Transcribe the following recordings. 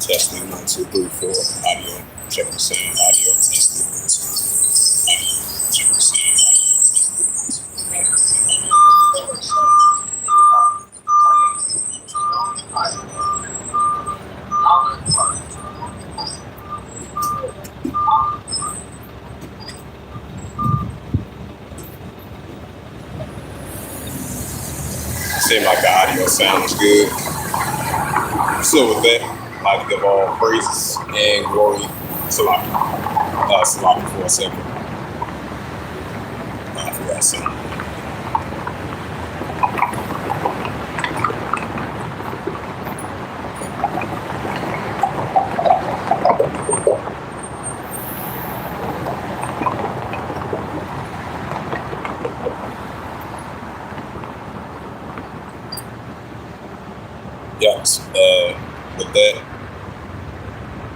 Testing 1, 2, 3, 4. Audio. Check the sound. Audio. Testing 1, 2, 3. Audio. Check the sound. Seems like the audio sounds good. So with that, I'd like to give all praises and glory to Salaki for a second. I forgot something.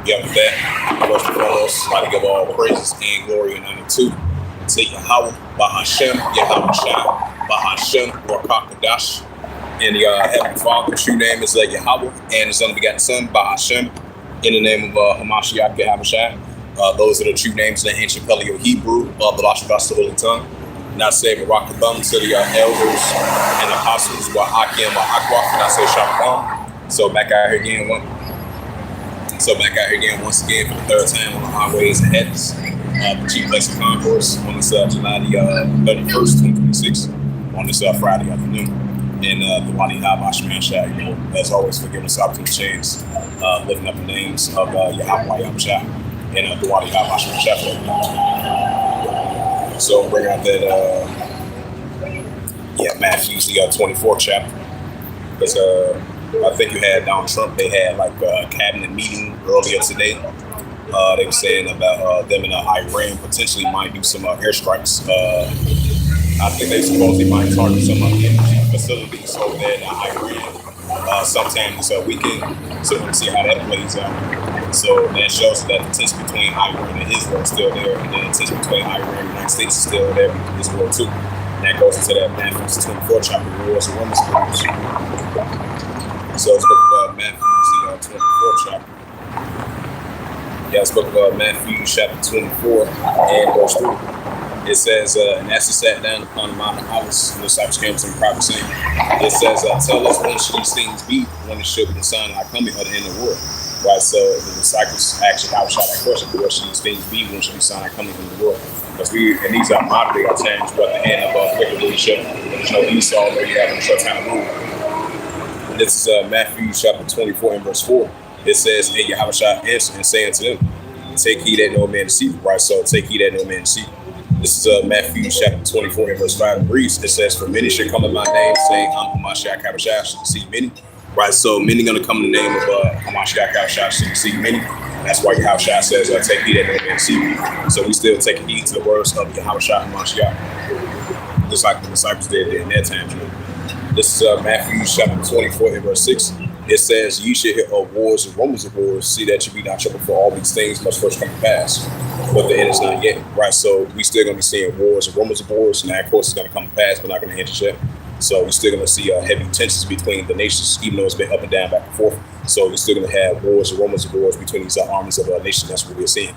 With that, first and foremost, I'd like to give all praises and glory and honor to Yahweh, Bahashem, Yahweh Shai, Bahashem, Rakakadash, and the Heavenly Father. The true name is Yahweh, and His unbegotten Son, Bahashem, in the name of Hamashiach, Yahweh Shai. Those are the true names in the ancient Paleo Hebrew, the Lashon the Holy Tongue. Not say Barakabam to the elders and apostles, Wa'akim, Wa'akwaf, and I say Shabbat. So back out here again once again for the third time on the highways and hedges. The chief place of concourse on this July the 31st, 2026, on this Friday afternoon. And the Wadi Habashman Shah, as always, for giving us opportunity to chance, lifting up the names of Yahweh Yahweh and the Wadi Habashman Shah. So bring out that, Matthew's the 24th chapter. Because I think you had Donald Trump. They had like a cabinet meeting earlier today. They were saying about them in Iran potentially might do some airstrikes. I think they supposedly might target some energy facilities over there in Iran sometime this weekend. So we'll see how that plays out. So that shows that the tension between Iran and Israel is still there, and then the tension between Iran and the United States is still there as well too. And that goes into that Matthew 24 chapter, wars and rumors of wars. So it's book of Matthew, the 24th chapter. Yeah, it's book of Matthew, chapter 24, and verse 3. It says, and as he sat down upon the Mount of Olives, the disciples came to him privately saying, it says, tell us when should these things be, when it should be the sign of our coming or the end of the world. Right, so the disciples actually outshot that question, what should these things be, when should be the sign of our coming in the world? Because and these are modern day times, but the hand of wicked leadership, Esau already having a short time to rule. This is Matthew chapter 24 and verse 4. It says, and Yahweh shall answer and say unto them, take heed that no man deceive. Right, so take heed that no man deceive. This is Matthew chapter 24 and verse 5 and reads, it says, for many shall come in my name, saying, I'm Hamashiach Kabashah, shall deceive many. Right, so many going to come in the name of Hamashiach Kabashah, shall deceive many. That's why Yahweh Shah says, take heed that no man deceive. So we still take heed to the words of Yahweh Shah Hamashiach, just like the disciples did in their time. This is Matthew chapter 24 and verse 6. It says, ye shall hear of wars and rumors of wars, see that you be not troubled, for all these things must first come to pass. But the end is not yet. Right, so we still going to be seeing wars and rumors of wars, and that, of course, is going to come to pass, but not going to enter yet. So we're still going to see heavy tensions between the nations, even though it's been up and down, back and forth. So we're still going to have wars and rumors of wars between these armies of nations. That's what we're seeing.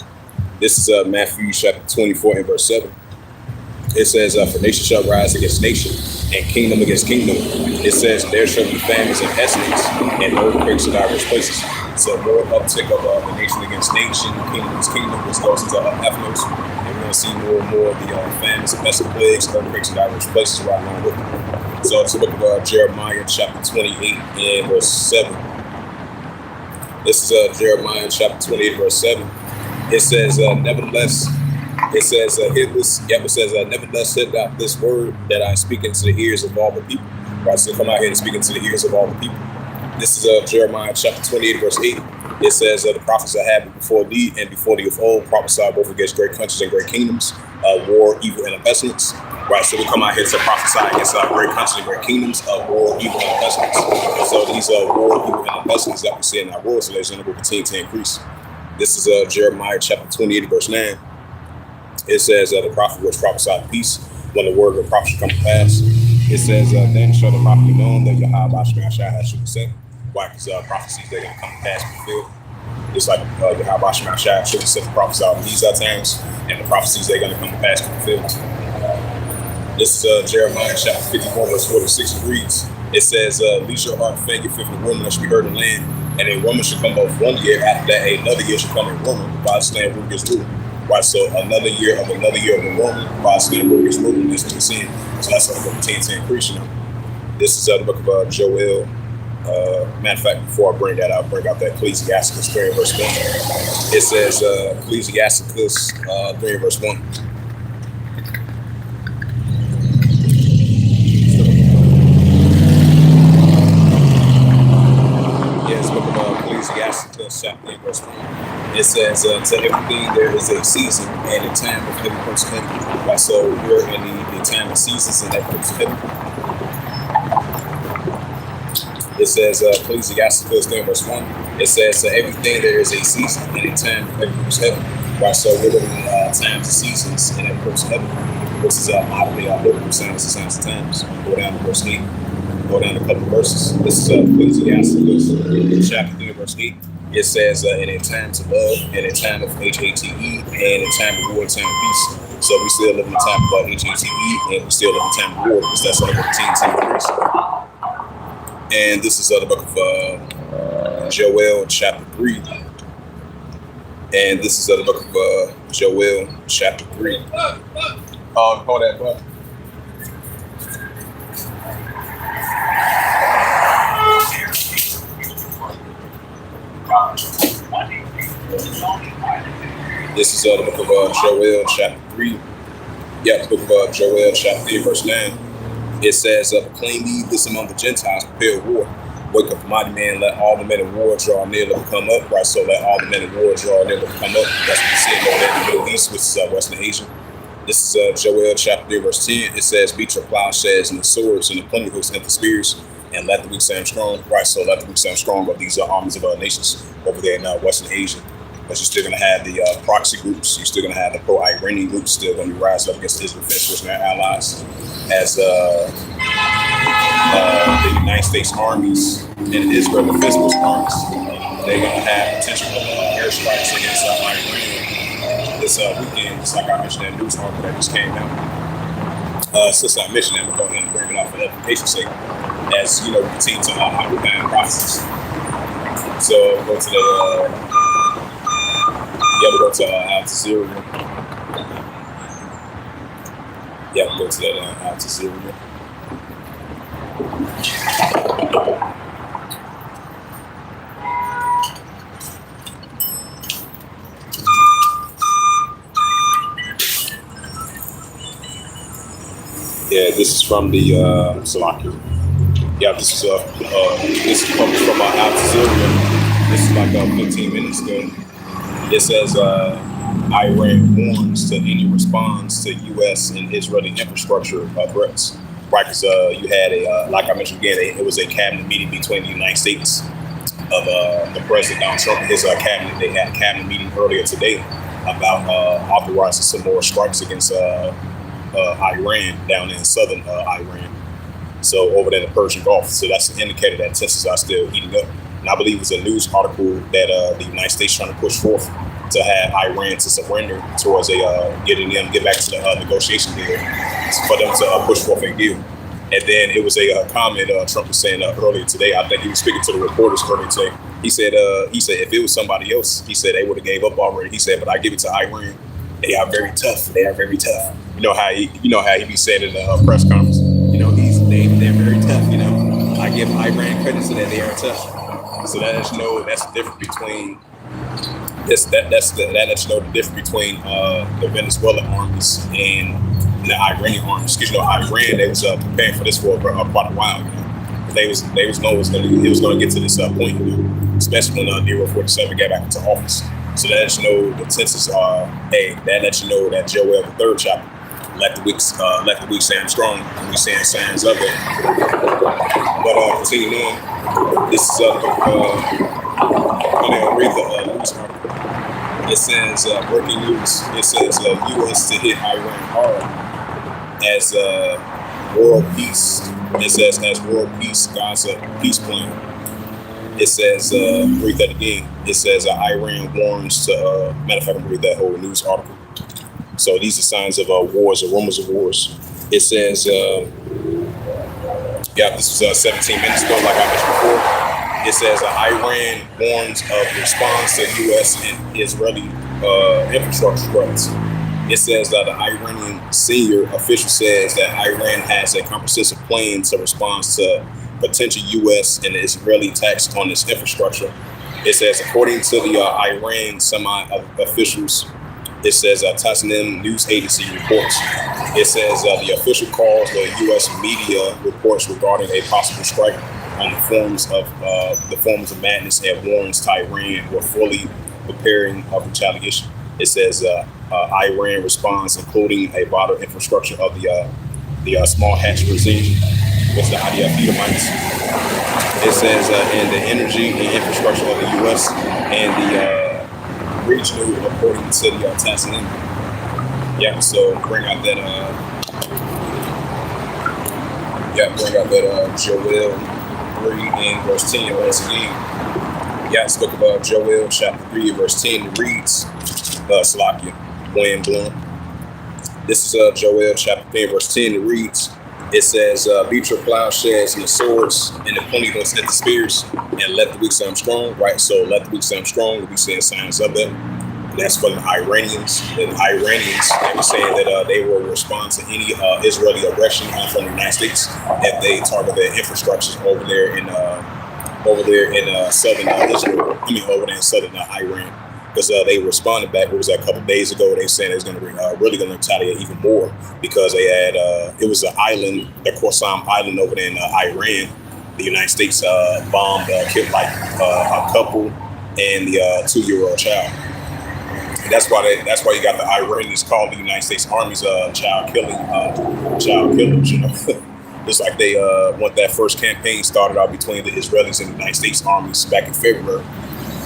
This is Matthew chapter 24 and verse 7. It says, for nation shall rise against nation, and kingdom against kingdom. It says, there shall be famines and pestilence, and earthquakes in diverse places. So more uptick of the nation against nation, kingdom against kingdom, which goes into ethnos. And we're going to see more and more of the famines and pestilence plagues, earthquakes in diverse places right along with it. So it's the book of Jeremiah chapter 28 and verse 7. This is Jeremiah chapter 28 verse 7. It says, nevertheless, it says, nevertheless said God this word that I speak into the ears of all the people. Right, so come out here and speak into the ears of all the people. This is Jeremiah chapter 28, verse 8. It says, the prophets that have before thee and before thee of old prophesy both against great countries and great kingdoms, war, evil, and pestilence. Right, so we come out here to prophesy against great countries and great kingdoms, war, evil, and pestilence. So these war, evil, and pestilence that we see in our world, so they're going to continue to increase. This is Jeremiah chapter 28, verse 9. It says, the prophet which prophesied peace when the word of the prophet shall come to pass. It says, then shall the prophet be known that Yahweh Shah has sent. Why? Because prophecies, they're going to come to pass and fulfilled. It's like Yahweh Shema Shai should set the prophets out in these times, and the prophecies they're going to come to pass to fulfill. This is Jeremiah chapter 51, verse 46. It reads, it says, least your heart faint, your fifth woman that should be heard in land, and a woman should come both 1 year, after that another year should come a woman, by the land root is ruled. Right, so another year of a woman, by the land root is ruled. That's what we're seeing. So that's the book of 10 increase. This is the book of Joel. Matter of fact, before I bring that out, bring out that Ecclesiasticus 3 verse 1. It says Ecclesiasticus 3 verse 1. Yes, book of Ecclesiasticus chapter 8 verse 1. It says, to everything there is a season and a time of heavy persecution. Right, so we're in the time of seasons and that persecution. It says, Ecclesiasticus 3 verse 1. It says, everything there is a season and a time for every verse heaven. Right, so we're living in times and seasons and every verse heaven. This is modern day biblical science and science of times. Go down to verse 8. Go down a couple of verses. This is Ecclesiasticus chapter 3 verse 8. It says, in a time to love, and a time of HATE, and a time of war, and time of peace. So we still live in a time of HATE, and we still live in a time of war, because that's what the 10 increase. And this is the book of Joel chapter 3. And this is the book of Joel chapter 3. Hold that button. This is the book of Joel chapter 3. Yeah, the book of Joel chapter 3 verse 9. It says, proclaim ye this among the Gentiles, prepare war. Wake up, mighty man, let all the men of war draw near, let them come up. Right, so let all the men of war draw near, let them come up. That's what we see over there in the Middle East, which is Western Asia. This is Joel chapter 3, verse 10. It says, beat your plowshares and the swords and the plunder hooks and the spears, and let the weak stand strong. Right, so let the weak stand strong, but these are armies of nations over there in Western Asia. But you're still going to have the proxy groups. You're still going to have the pro-Iranian groups still going to rise up against Israel and their allies, as the United States armies and the Israel defense armies. They're going to have potential airstrikes against Iran this weekend. Just like I mentioned, that news article that just came out. Since I mentioned that, we'll go ahead and bring it out for edification's sake, as you know, we continue to outline process. So go to the. Yeah, we'll go to Al Jazeera. Yeah, we'll go to that Al Jazeera. Yeah, this is from the Slovakia. Yeah, this is from Al Jazeera. This is like 15 minutes ago. It says Iran warns to any response to U.S. and Israeli infrastructure threats. Right, because you had like I mentioned again, it was a cabinet meeting between the United States of the President Donald Trump and his cabinet. They had a cabinet meeting earlier today about authorizing some more strikes against Iran down in southern Iran. So over there in the Persian Gulf. So that's an indicator that tensions are still heating up. And I believe it was a news article that the United States trying to push forth to have Iran to surrender towards get back to the negotiation deal for them to push forth a deal. And then it was a comment Trump was saying earlier today. I think he was speaking to the reporters earlier today. He said if it was somebody else, he said they would have gave up already. He said, but I give it to Iran. They are very tough. They are very tough. You know how he be saying in the press conference. You know they're very tough. You know, I give Iran credit to that they are tough. So that lets you know that's the difference between that lets you know the difference between the Venezuelan armies and the Iranian armies. Because Iran, they was preparing for this for quite a while. They was knowing it was going to get to this point. Especially when Nero 47 got back into office. So that lets you know the tensions are. That lets you know that Joel the third chapter let the weak stand strong. We seeing signs of it. But continue on. This is read the news article. It says breaking news. It says U.S. to hit Iran hard as world peace. It says as world peace, Gaza peace plan. It says, read that again. It says Iran warns to, matter of fact, I'm gonna read that whole news article. So these are signs of wars or rumors of wars. It says, yeah, this was 17 minutes ago, like I mentioned before. It says Iran warns of response to U.S. and Israeli infrastructure threats. It says that the Iranian senior official says that Iran has a comprehensive plan to respond to potential U.S. and Israeli attacks on its infrastructure. It says, according to the Iran semi-officials, it says Tasnim news agency reports. It says the official calls the U.S. media reports regarding a possible strike on the forms of madness and warns Tehran were fully preparing of retaliation. It says Iran responds, including a vital infrastructure of the small hatch regime, what's the IDF Edomites. It says in the energy and infrastructure of the U.S. and the regional, according to the Tasnim. Yeah, so bring out that Joel 3 and verse 10 once again. Yeah, it's book of Joel chapter 3 verse 10 reads, Salakia, William Bloom. This is Joel chapter 3 verse 10. It reads, it says, beat your plowshares and the swords and the plenty of the spears, and let the weak sound strong, right? So let the weak sound strong. We seeing signs of that. That's for the Iranians. And the Iranians, they were saying that they will respond to any Israeli aggression from the United States if they target their infrastructures over there in southern Israel. Over there in southern Iran. Because they responded back. What was that? A couple of days ago? They saying it's going to be really going to retaliate even more because they had it was an island, the Khorasan Island over there in Iran. The United States bombed, killed like a couple and the 2-year-old child. And that's why you got the Iranians called the United States Army's child killers. You know, just like they when that first campaign started out between the Israelis and the United States armies back in February.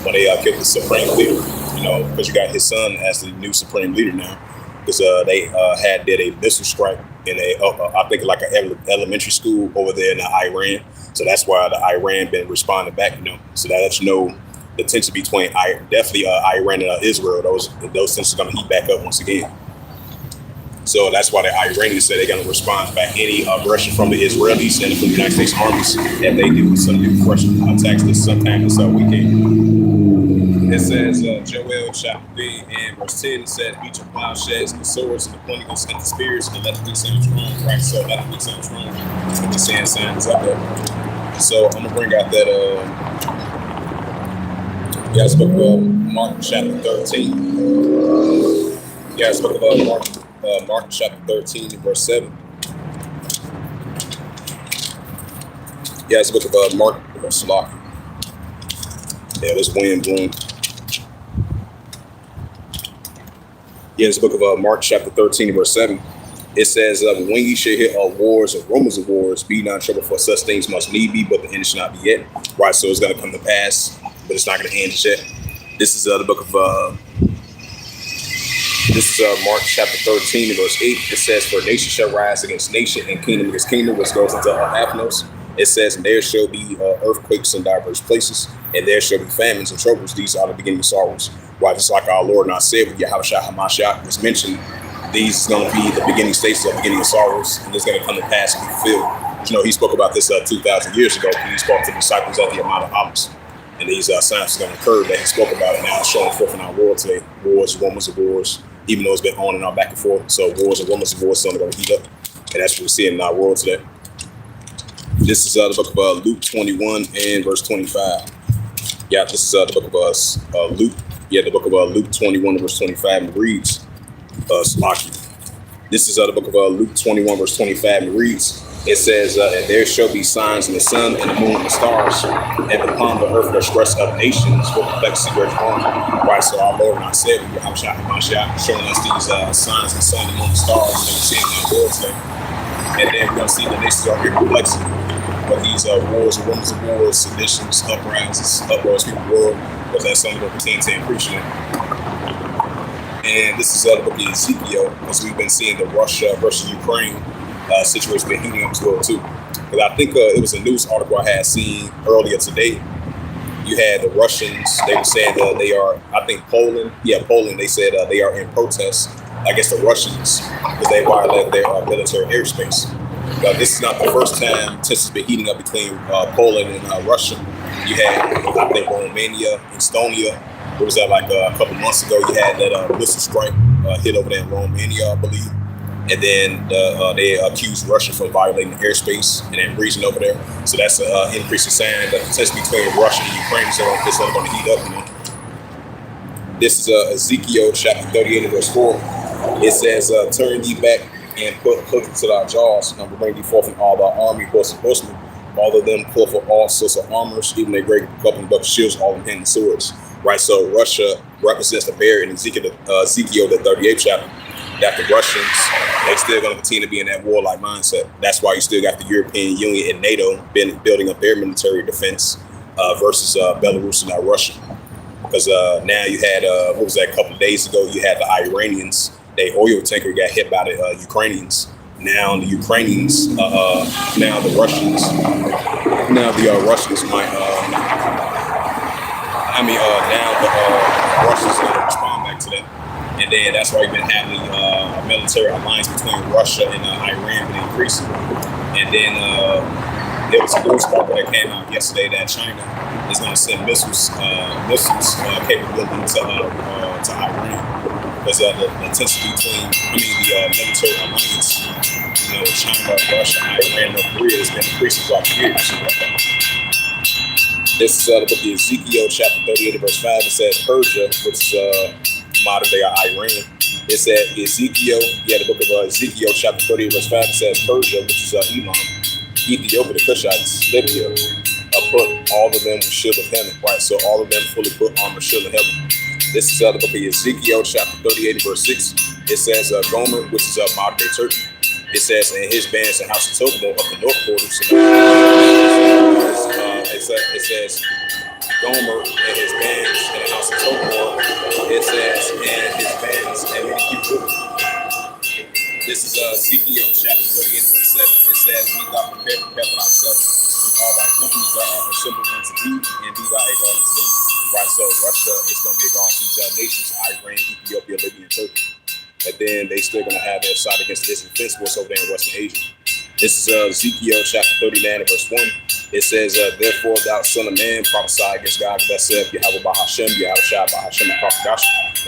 When they killed the supreme leader, you know, because you got his son as the new supreme leader now, because they did a missile strike in I think like an elementary school over there in Iran. So that's why the Iran been responding back, you know. So that lets you know the tension between definitely Iran and Israel. Those tensions are going to heat back up once again. So that's why the Iranians said they're going to respond back any aggression from the Israelis and from the United States armies if they do some new fresh attacks this sometime this weekend. It says Joel chapter 3 and verse 10 says, beat your plowshares and the swords and the pointing and the spears and let the weak sound strong. Right, so let the weak sound strong. That's what the saying signs up there. So I'm gonna bring out that it's book of Mark chapter 13. Yeah, it's book of Mark chapter 13 verse 7. Yeah, it's book of Mark verse Slock. Yeah, this wind blowing. Yeah, it's the book of Mark chapter 13 verse 7. It says, when ye shall hear of wars or rumors of wars, be not troubled, for such things must need be, but the end shall not be yet. Right, so it's going to come to pass, but it's not going to end yet. This is the book of Mark chapter 13 verse 8. It says, for nation shall rise against nation and kingdom against kingdom, which goes into Athnos. It says, and there shall be earthquakes in diverse places, and there shall be famines and troubles. These are the beginning of sorrows. Why, just like our Lord and our Savior, Yahushua HaMashiach, was mentioned, these is going to be the beginning stages of the beginning of sorrows, and it's going to come to pass and be fulfilled. You know, he spoke about this 2,000 years ago. He spoke to the disciples at the Mount of Olives. And these signs are going to occur that he spoke about, and now it's showing forth in our world today. Wars, rumors of wars, even though it's been on and on back and forth. So wars and rumors of wars are only going to heat up. And that's what we're seeing in our world today. This is the book of Luke 21 and verse 25. Yeah, this is the book of Luke. Yeah, the book of Luke 21 verse 25, and reads, Slocky. This is the book of Luke 21 verse 25, and reads, it says, and there shall be signs in the sun and the moon and the stars, and upon the earth the stress of nations with perplexity great harm. Right, so our Lord and our Savior, Yahushua, showing us these signs in the sun, the moon, and the stars that we're seeing in our world today. And then we're going to see the nations are here perplexity. But these wars, rumors of wars, seditions, uprisings, uproars, people world, because that's something we're continuing to increase in. And this is the book of Ezekiel, because we've been seeing the Russia versus Ukraine situation been heating up as well too. Because I think it was a news article I had seen earlier today You had the Russians. They were saying they are, I think Poland. Yeah, Poland. They said they are in protest against the Russians because they violated their military airspace. This is not the first time tensions been heating up between Poland and Russia. You had, I think, Romania, Estonia. It was like a couple months ago. You had that missile strike hit over there in Romania, I believe. And then they accused Russia for violating the airspace in that region over there. So that's an increasing sign that the tension between Russia and Ukraine is only going to heat up. You know? This is Ezekiel chapter 38 and verse 4. It says, turn ye back and put hook into thy jaws, and I will bring thee forth in all thy army, horse and horsemen, all of them full for all sorts of armors, even their great weapon buck shields, all of them handling swords. Right, so Russia represents the bear in Ezekiel the 38th chapter. That the Russians, they still going to continue to be in that warlike mindset. That's why you still got the European Union and NATO building up their military defense versus Belarus and Russia. Because now you had, what was that, a couple of days ago, you had the Iranians, their oil tanker got hit by the Ukrainians. Now the Ukrainians, now the Russians might, now the Russians are going to respond back to that. And then that's why you've been having a military alliance between Russia and Iran been increasing. And then there was a news article that came out yesterday that China is going to send missiles capability to Iran. Because the tension between, the military alliance, China, Russia, Iran, North Korea has been increasing throughout the years. This is the book of Ezekiel, chapter 38, verse 5. It says Persia, which is modern day Iran. It said Ezekiel, the book of Ezekiel, chapter 38, verse 5. It says Persia, which is Elam, Ethiopia, the Cushites, Libya, put all of them with shield of heaven. Right, so all of them fully put armor, shield of heaven. This is the book of Ezekiel, chapter 38, verse 6. It says Gomer, which is modern day Turkey. It says, and his bands and house of Tokyo up the north quarters. It says Gomer and his bands and the house of Tokyo. It says, and his bands and many people. This is Ezekiel chapter 38, verse 7. It says, be thou prepared for thyself, and all thy companies that are assembled unto thee, and be thou a God unto them. Right, so Russia is going to be a God to these nations, Iran, Ethiopia, Libya, and Turkey. And then they still going to have their side against this invincibles over there in Western Asia. This is Ezekiel chapter 39 verse 1. It says, therefore thou son of man, prophesy against God, thyself, Yahweh Bahashem, Yahweh Shai Bahashem,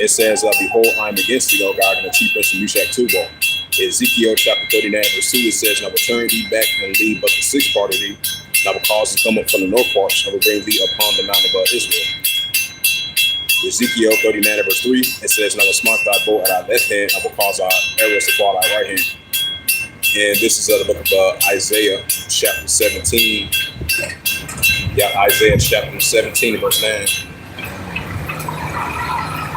It says, behold, I am against thee, O God, and the chief prince of Meshach Tubal. Ezekiel chapter 39 verse 2, it says, and I will turn thee back and leave but the sixth part of thee, and I will cause to come up from the north part, and I will bring thee upon the mountain of Israel. Ezekiel 39 verse 3, it says, and I will smite thy bow at thy left hand, I will cause thy arrows to fall at thy right hand. And this is the book of Isaiah chapter 17. Isaiah chapter 17 verse 9.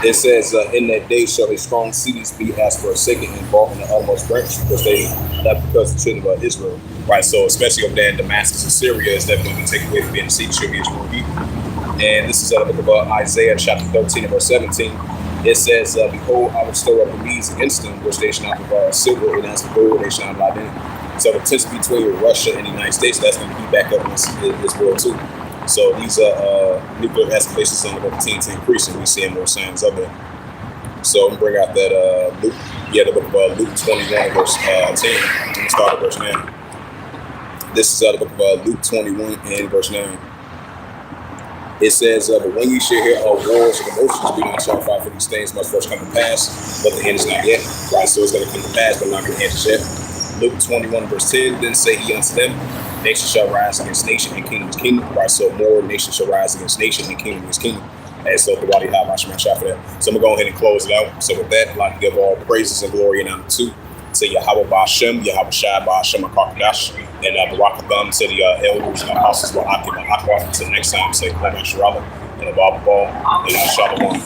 It says, in that day shall his strong cities be as forsaken and brought in the uttermost branch, because they left because the children of Israel. Right, so especially over there in Damascus and Syria is definitely going to take away from being the city, should be Israel people. And this is the book of Isaiah chapter 13 and verse 17. It says, behold, I will stir up the Medes against them, which they shall not provide silver, and as for gold, they shall not lie down. So the tension between Russia and the United States, that's going to be back up in this world too. So these nuclear escalations are going to continue to increase, and we're seeing more signs of it. So I'm going to bring out that Luke, the book of Luke 21 verse 10. I'm going to start at verse 9. This is the book of Luke 21 and verse 9. It says, but when you shall hear of wars and commotions, be not terrified, for these things must first come to pass, but the end is not yet. Right, so it's going to come to pass, but not going to end yet. Luke 21 verse 10, then say he unto them, nation shall rise against nation and kingdom against kingdom. Right, so more nation shall rise against nation and kingdom against kingdom. And so the body have my shot for that. So I'm going to go ahead and close it out. So with that, I'd like to give all praises and glory and honor to Yahweh Bahashem, Yahweh Shai Bahashem HaKarkadash, and Barakatham to the elders and apostles, to the next time, say, Shalom, and Abba Ball, and Shalom.